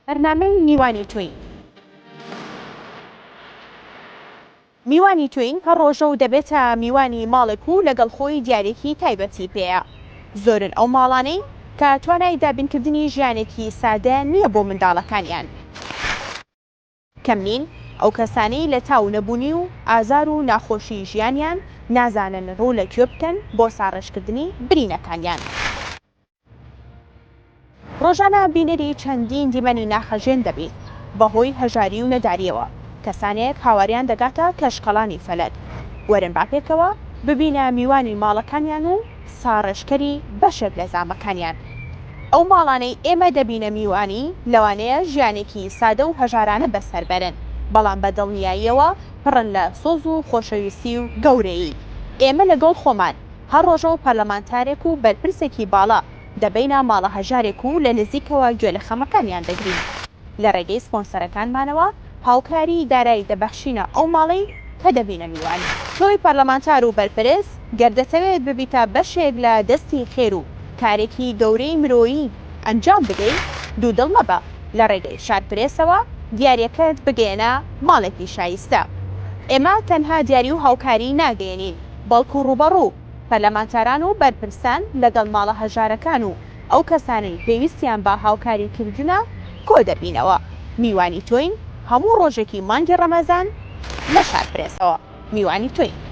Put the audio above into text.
بەرنامەی میوانی توین. میوانی توین هەر ڕۆژە و دەبێتە میوانی ماڵێک و لەگەڵ خۆی دیارێکی تایبەتی پێەیە. زۆرن ئەو ماڵانەی کە توانای دابینکردنی ژیانێکی سادە نییە بۆ منداڵەکانیان. کەمنین ئەو کەسانەی لە تاو نەبوونی و ئازار و ناخۆشی ژیانیان نازانن ڕوو لەکوێ بکەن بۆ ساڕێژکردنی برینەکانیان. ڕۆژانە بینەری چەندین دیمەنی ناخەژێن دەبێت بەهۆی هەژاری و نەداریەوە. کەسانێک هاواریان دەگاتە کەشقەڵانی فەلەک. وەرن باپێکەوە ببینە میوانی ماڵەکانیان و ساڕێژکەری بەشێک لە زامەکانیان. ئەو ماڵانەی ئێمە دەبینە میوانی لەوانەیە ژیانێکی سادە و هەژارانە بەسەربەرن، بەڵام بە دڵنیاییەوە پڕن لە سۆز و خۆشەویستی و گەورەیی. ئێمە لەگەڵ خۆمان هەر ڕۆژە و پەرلەمانتارێک و بەرپرسێکی باڵا دەبینە ماڵە هەژارێک و لە نزیکەوە گوێ لە خەمەکانیان دەگرین. لە ڕێگەی سپۆنسەرەکانمانەوە هاوکاری دارایی دەبەخشینە ئەو ماڵی کە دەبینە میوانی. تۆی پەرلەمانتار و بەرپرس گەردەتەوێت ببیتە بەشێک لە دەستی خێر و کارێکی گەورەی مرۆیی ئەنجام بدەیت، دوودڵ مەبە لە ڕێگەی شارپرێسەوە دیاریەکەت بگەێنە ماڵێکی شایستە. ئێمە تەنها دیاری و هاوکاری ناگەێنین، بەڵکو ڕوبەڕوو پەرلەمانتاران و بەرپرسان لەگەڵ ماڵە هەژارەکان و ئەو کەسانی پێویستیان بە هاوکاری کردنە کۆ دەبینەوە. میوانی توین هەموو ڕۆژێکی مانگی ڕەمەزان لە شارپرێسەوە. میوانی توین.